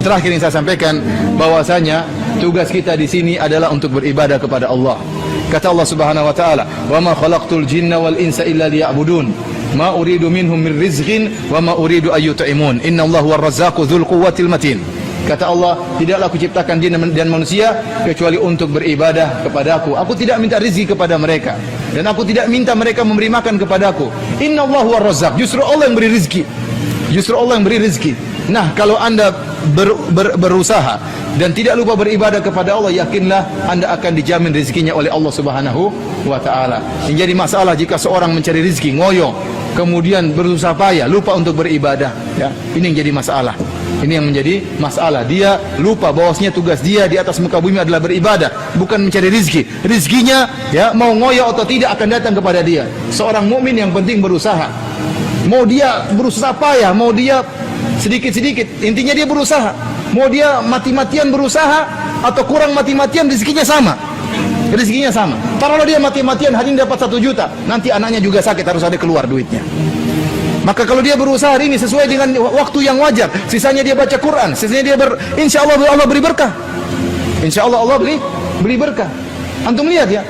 Terakhir yang saya sampaikan bahwasanya tugas kita di sini adalah untuk beribadah kepada Allah. Kata Allah Subhanahu wa taala, "Wa ma khalaqtul jinna wal insa illa liya'budun. Ma uridu minhum min rizqin wa ma uridu an yut'imun. Innallaha huwar razzaqu dzul quwwatil matin." Kata Allah, tidaklah aku ciptakan jin dan manusia kecuali untuk beribadah kepadaku. Aku tidak minta rezeki kepada mereka dan aku tidak minta mereka memberi makan kepadaku. Innallaha huwar razzaq. Justru Allah yang beri rezeki. Justru Allah yang beri rezeki. Nah, kalau Anda berusaha dan tidak lupa beribadah kepada Allah, yakinlah Anda akan dijamin rezekinya oleh Allah Subhanahu wa taala. Yang jadi masalah jika seorang mencari rezeki ngoyo, kemudian berusaha payah, lupa untuk beribadah, ya. Ini yang jadi masalah. Ini yang menjadi masalah. Dia lupa bahwasanya tugas dia di atas muka bumi adalah beribadah, bukan mencari rezeki. Rezekinya, ya, mau ngoyo atau tidak akan datang kepada dia. Seorang mukmin yang penting berusaha. Mau dia berusaha payah, mau dia sedikit-sedikit, intinya dia berusaha. Mau dia mati-matian berusaha atau kurang mati-matian, rezekinya sama. Rezekinya sama. Taruhlah dia mati-matian hari ini dapat 1 juta, nanti anaknya juga sakit, harus ada keluar duitnya. Maka kalau dia berusaha hari ini sesuai dengan waktu yang wajar, sisanya dia baca Quran, sisanya dia insya Allah Allah beri berkah. Insya Allah Allah beri berkah. Antum lihat ya,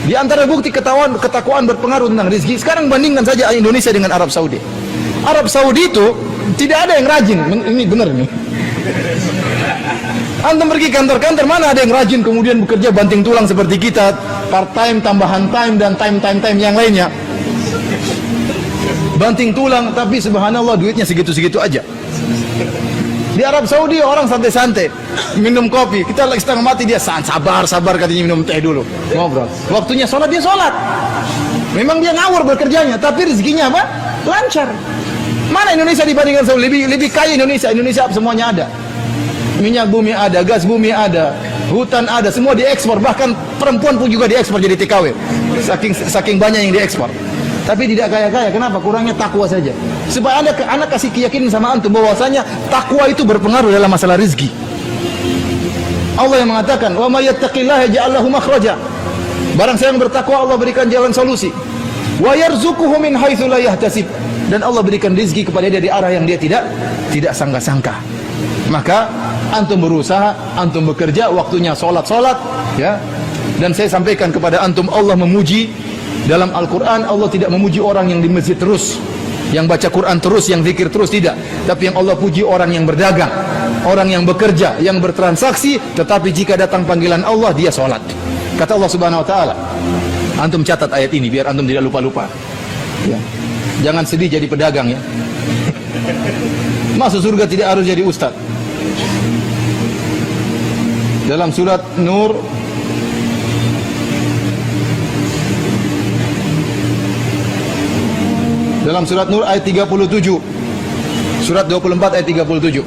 di antara bukti ketakwaan berpengaruh tentang rezeki. Sekarang bandingkan saja Indonesia dengan Arab Saudi. Arab Saudi itu tidak ada yang rajin. Ini benar nih. Antum pergi kantor-kantor, mana ada yang rajin kemudian bekerja banting tulang seperti kita, part time, tambahan time dan time yang lainnya. Banting tulang, tapi subhanallah duitnya segitu-segitu aja. Di Arab Saudi orang santai-santai minum kopi, kita lagi setengah mati, dia sabar katanya minum teh dulu, ngobrol. Waktunya sholat, dia sholat. Memang dia ngawur bekerjanya, tapi rezekinya apa? Lancar. Mana Indonesia dibandingkan Saudi? Lebih kaya Indonesia semuanya ada. Minyak bumi ada, gas bumi ada, hutan ada, semua diekspor. Bahkan perempuan pun juga diekspor jadi TKW. Saking banyak yang diekspor. Tapi tidak kaya-kaya. Kenapa? Kurangnya takwa saja. Supaya anak kasih keyakinan sama antum bahwasanya takwa itu berpengaruh dalam masalah rezeki. Allah yang mengatakan, "Wa may yattaqillaha yaj'al lahu makhraja." Barang siapa yang bertakwa, Allah berikan jalan solusi. Wa yarzuquhu min haitsu la yahtasib. Dan Allah berikan rezeki kepada dia dari arah yang dia tidak sangka-sangka. Maka antum berusaha, antum bekerja, waktunya salat, ya. Dan saya sampaikan kepada antum, Allah memuji dalam Al-Quran. Allah tidak memuji orang yang di masjid terus, yang baca Quran terus, yang zikir terus, tidak. Tapi yang Allah puji orang yang berdagang, orang yang bekerja, yang bertransaksi, tetapi jika datang panggilan Allah, dia sholat. Kata Allah Subhanahu wa taala, antum catat ayat ini biar antum tidak lupa-lupa, ya. Jangan sedih jadi pedagang, ya. Masuk surga tidak harus jadi ustaz. Dalam surat Nur ayat 37. Surat 24 ayat 37.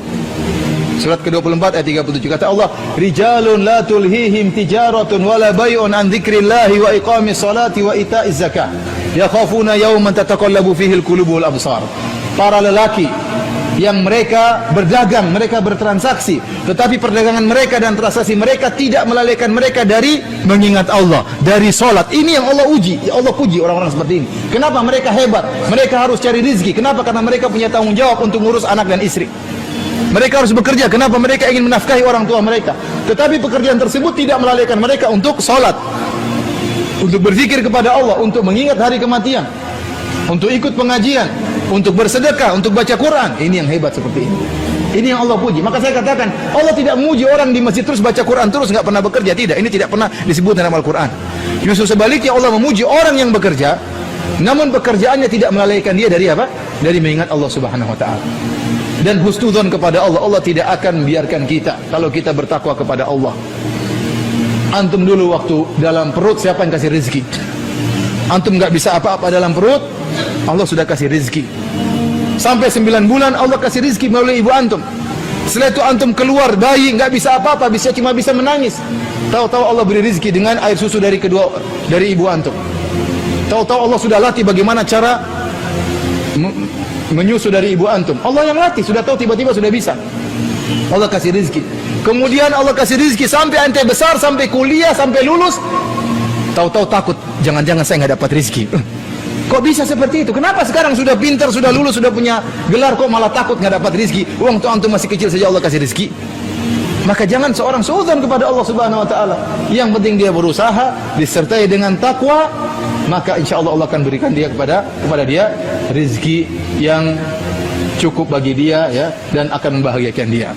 Surat ke-24 ayat 37. Kata Allah, "Rijalun la tulhihim tijaratun wala bai'un an dzikrillahi wa iqamis salati wa ita'iz zakah. Yakhafuna yawman tataqallabu fihi al-qulubu wal absar." Para lelaki yang mereka berdagang, mereka bertransaksi, tetapi perdagangan mereka dan transaksi mereka tidak melalaikan mereka dari mengingat Allah, dari solat. Ini yang Allah uji, Allah puji orang-orang seperti ini. Kenapa mereka hebat? Mereka harus cari rezeki. Kenapa? Karena mereka punya tanggung jawab untuk ngurus anak dan istri. Mereka harus bekerja. Kenapa? Mereka ingin menafkahi orang tua mereka. Tetapi pekerjaan tersebut tidak melalaikan mereka untuk solat, untuk berzikir kepada Allah, untuk mengingat hari kematian, untuk ikut pengajian, untuk bersedekah, untuk baca Quran. Ini yang hebat seperti ini. Ini yang Allah puji. Maka saya katakan, Allah tidak memuji orang di masjid terus baca Quran terus nggak pernah bekerja. Tidak, ini tidak pernah disebut dalam Al-Quran. Justru sebaliknya, Allah memuji orang yang bekerja, namun pekerjaannya tidak melalaikan dia dari apa? Dari mengingat Allah Subhanahu wa taala. Dan husnudzon kepada Allah. Allah tidak akan membiarkan kita kalau kita bertakwa kepada Allah. Antum dulu waktu dalam perut, siapa yang kasih rezeki? Antum nggak bisa apa-apa dalam perut, Allah sudah kasih rezeki. Sampai 9 bulan Allah kasih rezeki melalui ibu antum. Setelah itu antum keluar bayi, nggak bisa apa-apa, cuma bisa menangis. Tahu-tahu Allah beri rezeki dengan air susu dari ibu antum. Tahu-tahu Allah sudah latih bagaimana cara menyusu dari ibu antum. Allah yang latih, sudah tahu, tiba-tiba sudah bisa. Allah kasih rezeki. Kemudian Allah kasih rezeki sampai ente besar, sampai kuliah, sampai lulus. Tahu-tahu takut, jangan-jangan saya nggak dapat rezeki. Kok bisa seperti itu? Kenapa sekarang sudah pintar, sudah lulus, sudah punya gelar, kok malah takut nggak dapat rizki? Uang tuh antum masih kecil saja Allah kasih rizki. Maka jangan seorang suudzon kepada Allah Subhanahu Wa Taala. Yang penting dia berusaha, disertai dengan takwa, maka insya Allah Allah akan berikan dia kepada dia rizki yang cukup bagi dia, ya, dan akan membahagiakan dia.